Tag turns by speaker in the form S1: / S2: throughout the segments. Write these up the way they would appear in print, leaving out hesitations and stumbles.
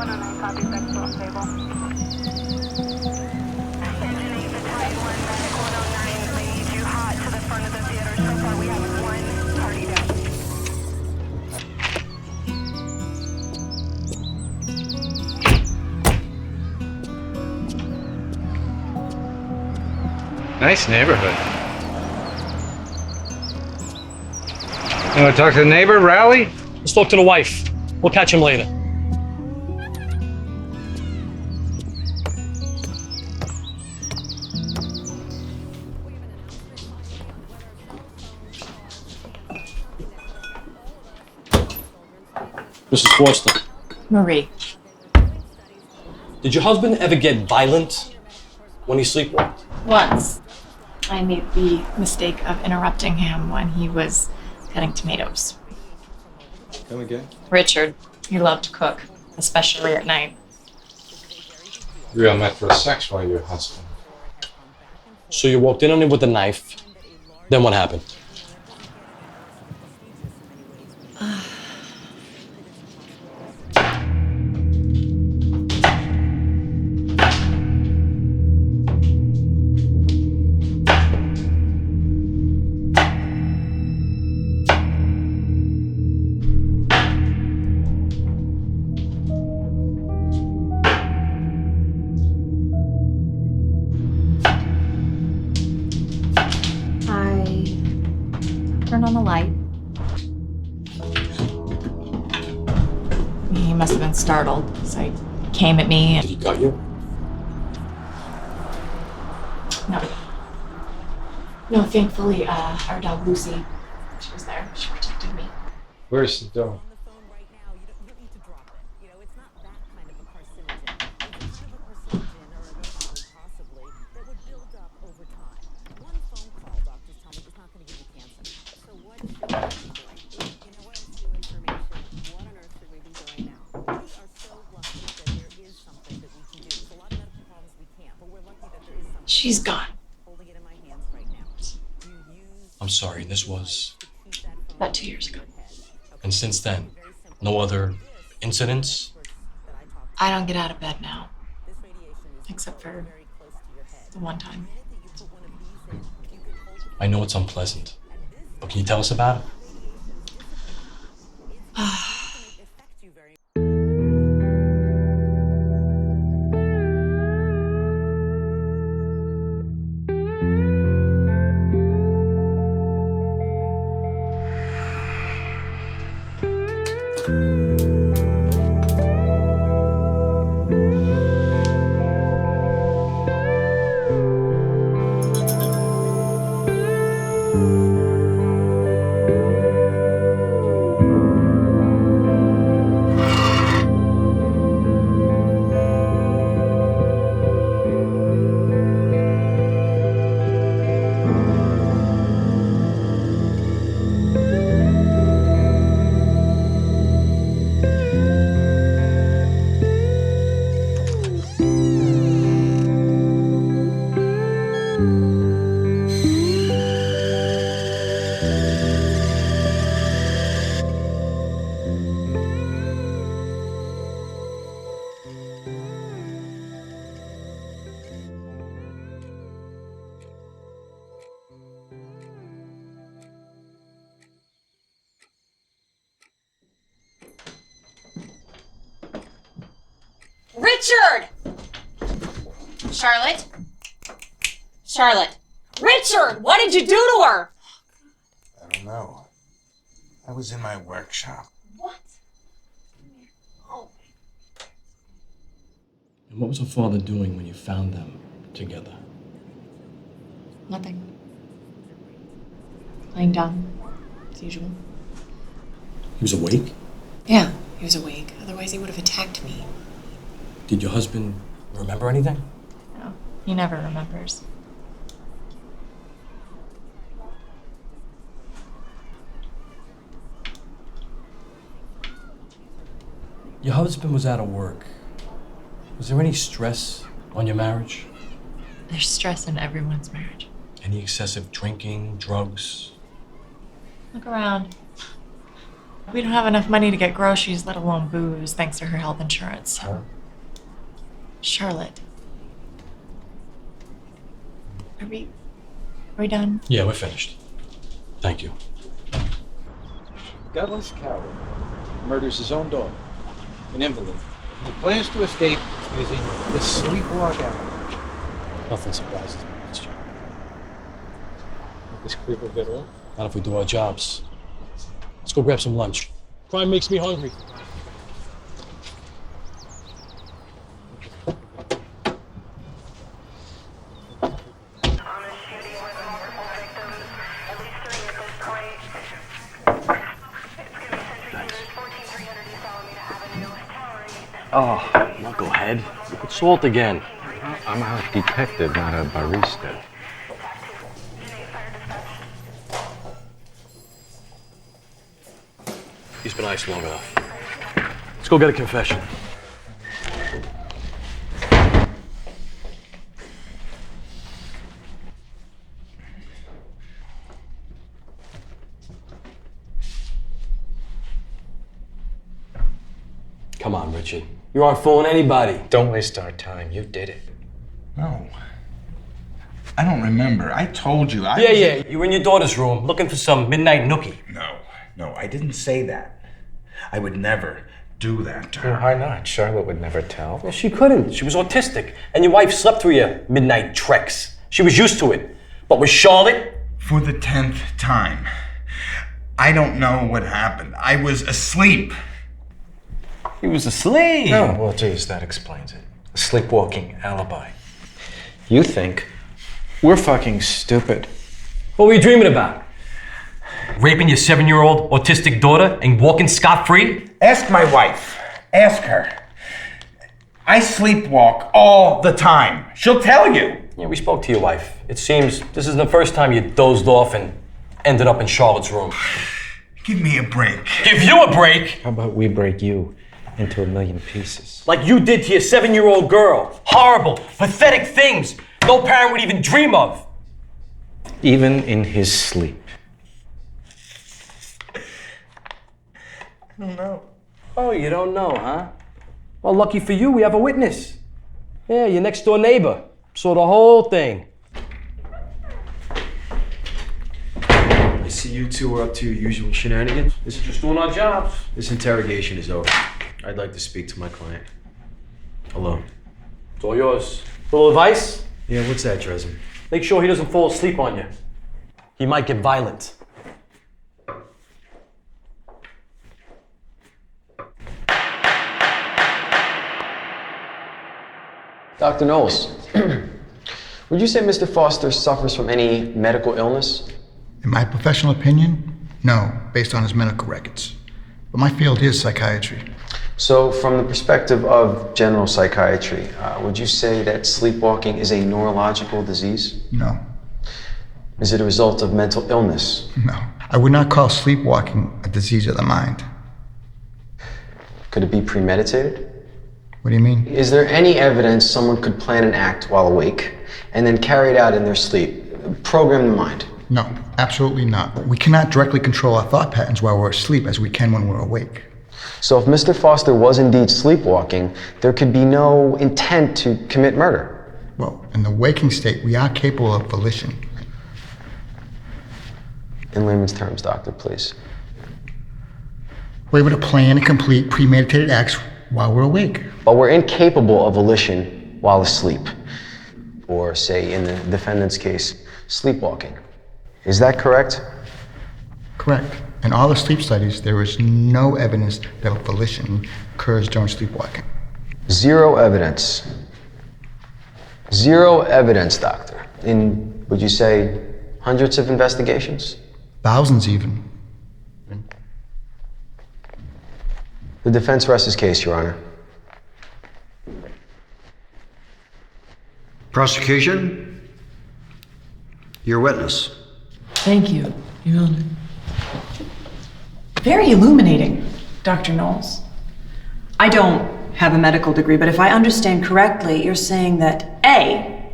S1: 109 copies, back to stable. Engine 8 Battalion 1, back at 109. They need you hot to the front of the theater. So far we have one party down.
S2: Nice neighborhood. You want to talk to the neighbor, Rally?
S3: Let's talk to the wife. We'll catch him later. Mrs. Forster,
S4: Marie.
S3: did your husband ever get violent when he sleepwalked?
S4: Once, I made the mistake of interrupting him when he was cutting tomatoes.
S2: Come again?
S4: Richard, he loved to cook, especially at night.
S2: You all met for sex while your husband.
S3: So you walked in on him with a knife. Then what happened?
S4: Turn on the light. He must have been startled, so he came at me
S3: Did he gut you?
S4: No. No, thankfully, our dog Lucy, she was there. She protected me.
S2: Where's the dog?
S4: She's gone.
S3: I'm sorry, this was...
S4: About 2 years ago.
S3: And since then, no other incidents?
S4: I don't get out of bed now. Except for the one time.
S3: I know it's unpleasant, but can you tell us about it?
S5: Richard! Charlotte? Charlotte. Richard, what did you do to her?
S6: I don't know. I was in my workshop.
S5: What? Oh.
S3: And what was her father doing when you found them together?
S4: Nothing. Laying down, as usual.
S3: He was awake?
S4: Yeah, he was awake. Otherwise, he would have attacked me.
S3: Did your husband remember anything?
S4: No, he never remembers.
S3: Your husband was out of work. Was there any stress on your marriage?
S4: There's stress in everyone's marriage.
S3: Any excessive drinking, drugs?
S4: Look around. We don't have enough money to get groceries, let alone booze, thanks to her health insurance.
S3: Huh?
S4: Charlotte. Are we done?
S3: Yeah, we're finished. Thank you.
S7: Gutless coward murders his own daughter, an invalid. He plans to escape using the sleepwalk out.
S3: Nothing surprises me, Mr. Joe.
S7: This creep will get off.
S3: Not if we do our jobs. Let's go grab some lunch. Crime makes me hungry.
S8: Oh, knucklehead. It's salt again.
S2: I'm a detective, not a barista.
S8: He's been iced long enough. Let's go get a confession.
S3: Come on, Richard. You aren't fooling anybody.
S6: Don't waste our time. You did it. No. I don't remember. I told you.
S3: Yeah. You were in your daughter's room looking for some midnight nookie.
S6: No, I didn't say that. I would never do that to her.
S2: Well, why not? Charlotte would never tell.
S3: Well, she couldn't. She was autistic. And your wife slept through your midnight treks. She was used to it. But with Charlotte?
S6: For the 10th time. I don't know what happened. I was asleep.
S3: He was asleep.
S2: Oh, well, geez, that explains it. A sleepwalking alibi. You think we're fucking stupid.
S3: What were you dreaming about? Raping your 7-year-old autistic daughter and walking scot-free?
S6: Ask my wife. Ask her. I sleepwalk all the time. She'll tell you.
S3: Yeah, we spoke to your wife. It seems this isn't the first time you dozed off and ended up in Charlotte's room.
S6: Give me a break.
S3: Give you a break?
S2: How about we break you into a million pieces?
S3: Like you did to your 7-year-old girl. Horrible, pathetic things no parent would even dream of.
S2: Even in his sleep.
S6: I don't know.
S3: Oh, you don't know, huh? Well, lucky for you, we have a witness. Yeah, your next door neighbor. Saw the whole thing.
S9: I see you two are up to your usual shenanigans.
S3: This is just doing our jobs.
S9: This interrogation is over. I'd like to speak to my client. Alone.
S3: It's all yours. Little advice?
S9: Yeah, what's that, Dresden?
S3: Make sure he doesn't fall asleep on you. He might get violent.
S10: Dr. Knowles, would you say Mr. Foster suffers from any medical illness?
S11: In my professional opinion, no, based on his medical records. But my field is psychiatry.
S10: So, from the perspective of general psychiatry, would you say that sleepwalking is a neurological disease?
S11: No.
S10: Is it a result of mental illness?
S11: No. I would not call sleepwalking a disease of the mind.
S10: Could it be premeditated?
S11: What do you mean?
S10: Is there any evidence someone could plan an act while awake and then carry it out in their sleep? Program the mind?
S11: No, absolutely not. We cannot directly control our thought patterns while we're asleep as we can when we're awake.
S10: So if Mr. Foster was indeed sleepwalking, there could be no intent to commit murder.
S11: Well, in the waking state, we are capable of volition.
S10: In layman's terms, doctor, please.
S11: We're able to plan and complete premeditated acts while we're awake.
S10: But we're incapable of volition while asleep. Or, say, in the defendant's case, sleepwalking. Is that correct?
S11: Correct. In all the sleep studies, there is no evidence that volition occurs during sleepwalking.
S10: Zero evidence. Zero evidence, doctor. In, would you say, hundreds of investigations?
S11: Thousands even.
S10: The defense rests his case, Your Honor.
S12: Prosecution, your witness.
S4: Thank you, Your Honor. Very illuminating, Dr. Knowles.
S5: I don't have a medical degree, but if I understand correctly, you're saying that A,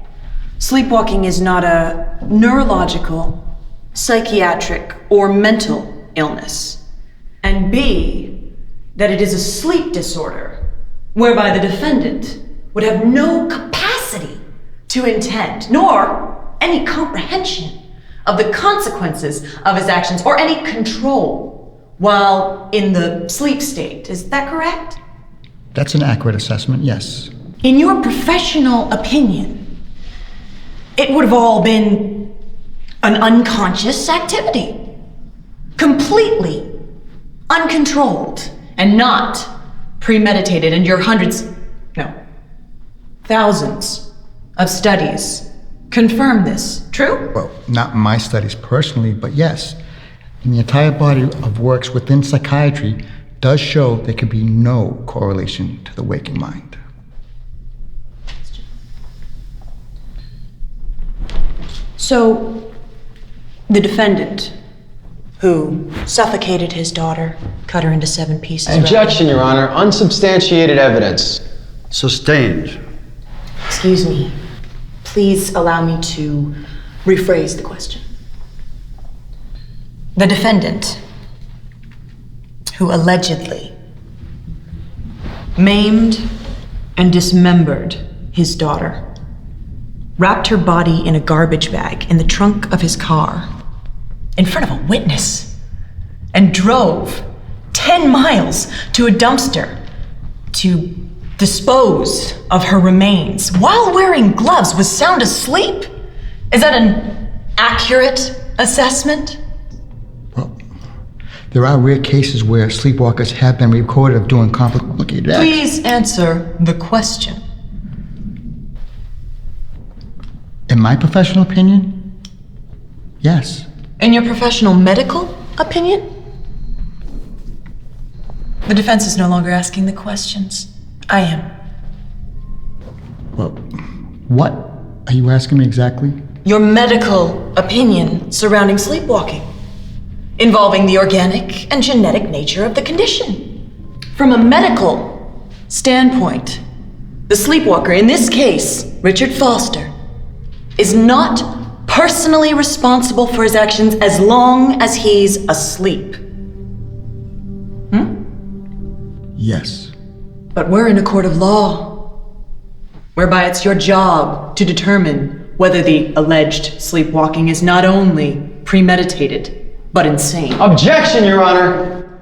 S5: sleepwalking is not a neurological, psychiatric, or mental illness. And B, that it is a sleep disorder whereby the defendant would have no capacity to intend, nor any comprehension of the consequences of his actions, or any control while in the sleep state. Is that correct?
S11: That's an accurate assessment, yes.
S5: In your professional opinion, it would have all been an unconscious activity, completely uncontrolled and not premeditated, and your thousands of studies confirm this. True?
S11: Well, not my studies personally, but yes. And the entire body of works within psychiatry does show there could be no correlation to the waking mind.
S5: So, the defendant, who suffocated his daughter, cut her into 7 pieces.
S10: Objection, Your Honor. Unsubstantiated evidence.
S12: Sustained.
S5: Excuse me. Please allow me to rephrase the question. The defendant, who allegedly maimed and dismembered his daughter, wrapped her body in a garbage bag in the trunk of his car in front of a witness and drove 10 miles to a dumpster to dispose of her remains while wearing gloves, was sound asleep? Is that an accurate assessment?
S11: Well, there are rare cases where sleepwalkers have been recorded of doing complicated acts.
S5: Please answer the question.
S11: In my professional opinion, yes.
S5: In your professional medical opinion? The defense is no longer asking the questions. I am.
S11: Well, what are you asking me exactly?
S5: Your medical opinion surrounding sleepwalking, involving the organic and genetic nature of the condition. From a medical standpoint, the sleepwalker, in this case, Richard Foster, is not personally responsible for his actions as long as he's asleep.
S11: Yes.
S5: But we're in a court of law, whereby it's your job to determine whether the alleged sleepwalking is not only premeditated, but insane.
S10: Objection, Your Honor.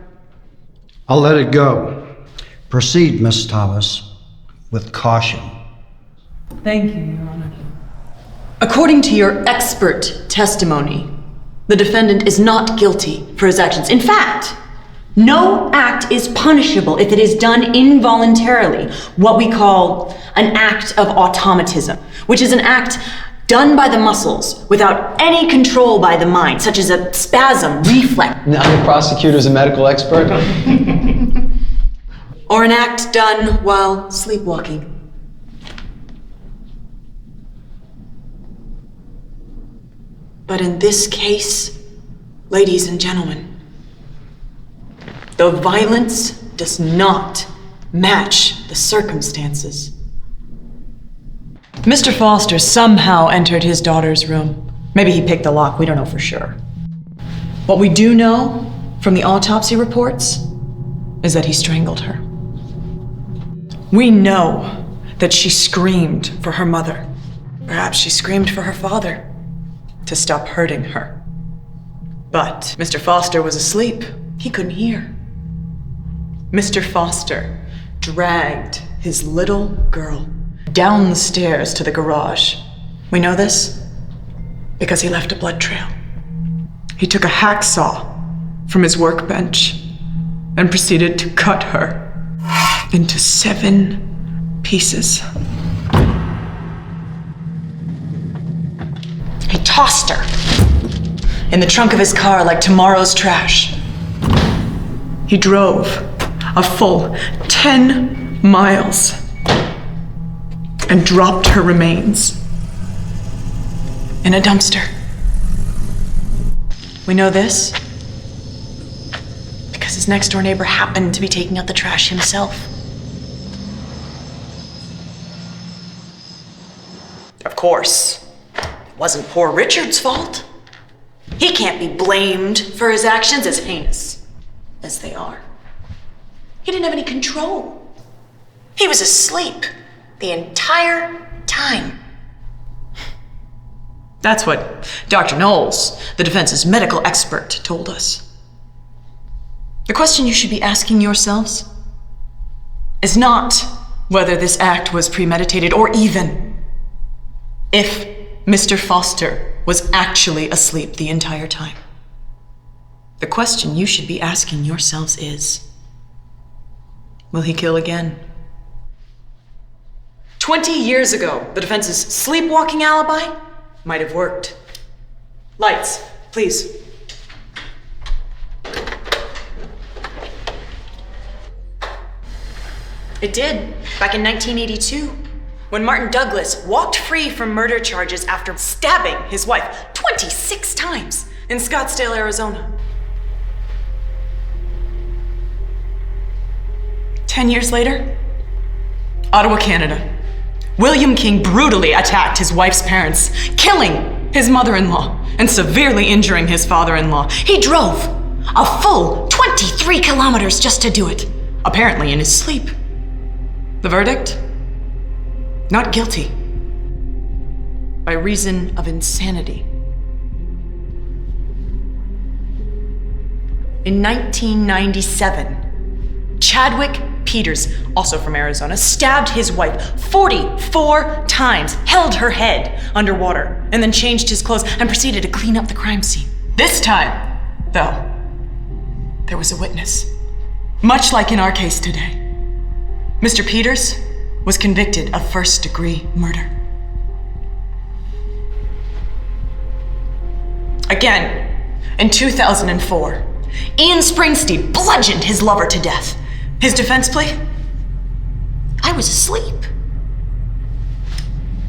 S12: I'll let it go. Proceed, Miss Thomas, with caution.
S5: Thank you, Your Honor. According to your expert testimony, the defendant is not guilty for his actions. In fact, no act is punishable if it is done involuntarily, what we call an act of automatism, which is an act done by the muscles without any control by the mind, such as a spasm, reflex.
S10: Now the prosecutor's a medical expert.
S5: Or an act done while sleepwalking. But in this case, ladies and gentlemen, the violence does not match the circumstances. Mr. Foster somehow entered his daughter's room. Maybe he picked the lock, we don't know for sure. What we do know from the autopsy reports is that he strangled her. We know that she screamed for her mother. Perhaps she screamed for her father to stop hurting her. But Mr. Foster was asleep. He couldn't hear. Mr. Foster dragged his little girl down the stairs to the garage. We know this because he left a blood trail. He took a hacksaw from his workbench and proceeded to cut her into 7 pieces. He tossed her in the trunk of his car like tomorrow's trash. He drove a full 10 miles and dropped her remains in a dumpster. We know this because his next door neighbor happened to be taking out the trash himself. Of course, it wasn't poor Richard's fault. He can't be blamed for his actions as heinous. as they are. He didn't have any control. He was asleep the entire time. That's what Dr. Knowles, the defense's medical expert, told us. The question you should be asking yourselves is not whether this act was premeditated or even if Mr. Foster was actually asleep the entire time. The question you should be asking yourselves is, will he kill again? 20 years ago, the defense's sleepwalking alibi might have worked. Lights, please. It did, back in 1982, when Martin Douglas walked free from murder charges after stabbing his wife 26 times in Scottsdale, Arizona. 10 years later, Ottawa, Canada. William King brutally attacked his wife's parents, killing his mother-in-law and severely injuring his father-in-law. He drove a full 23 kilometers just to do it, apparently in his sleep. The verdict? Not guilty. By reason of insanity. In 1997, Chadwick Peters, also from Arizona, stabbed his wife 44 times, held her head underwater, and then changed his clothes and proceeded to clean up the crime scene. This time, though, there was a witness. Much like in our case today, Mr. Peters was convicted of first-degree murder. Again, in 2004, Ian Springstead bludgeoned his lover to death. His defense plea? I was asleep.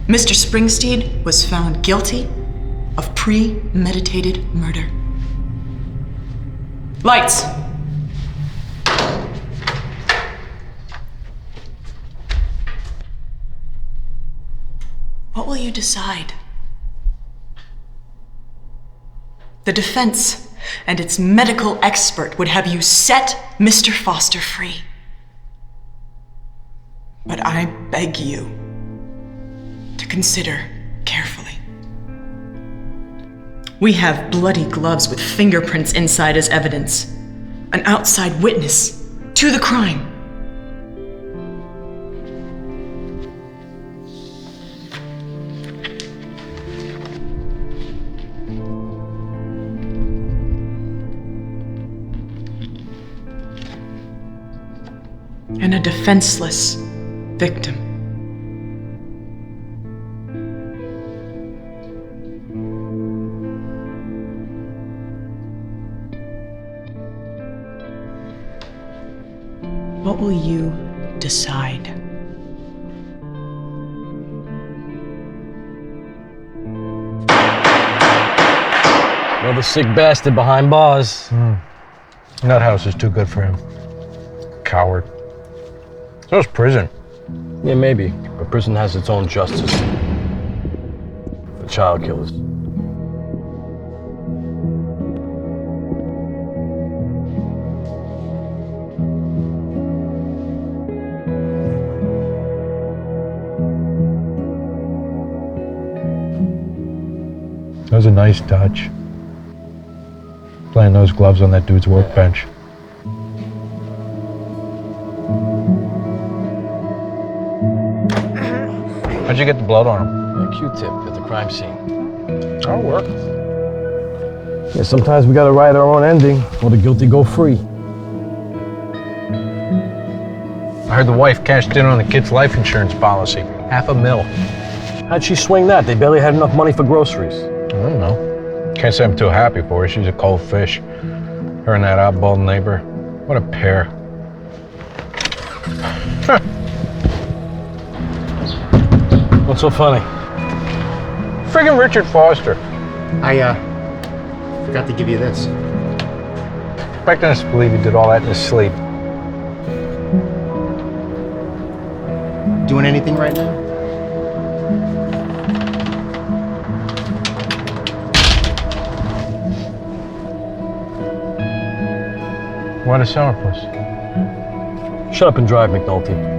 S5: Mr. Springstead was found guilty of premeditated murder. Lights. What will you decide? The defense and its medical expert would have you set Mr. Foster free. But I beg you to consider carefully. We have bloody gloves with fingerprints inside as evidence, an outside witness to the crime. And a defenseless victim. What will you decide?
S3: Another sick bastard behind bars.
S2: That house is too good for him. Coward. So's prison.
S3: Yeah, maybe. But prison has its own justice. For child killers.
S2: That was a nice touch. Playing those gloves on that dude's workbench. How'd you get the blood on him?
S3: A Q-tip at the crime scene.
S2: That'll work.
S3: Yeah, sometimes we gotta write our own ending, or the guilty go free.
S2: I heard the wife cashed in on the kid's life insurance policy. $500,000.
S3: How'd she swing that? They barely had enough money for groceries.
S2: I don't know. Can't say I'm too happy for her. She's a cold fish. Her and that oddball neighbor. What a pair.
S3: What's so funny?
S2: Friggin' Richard Foster.
S10: I forgot to give you this.
S2: Expecting us to believe he did all that in his sleep.
S10: Doing anything right now?
S8: Why the sourpuss?
S3: Shut up and drive, McNulty.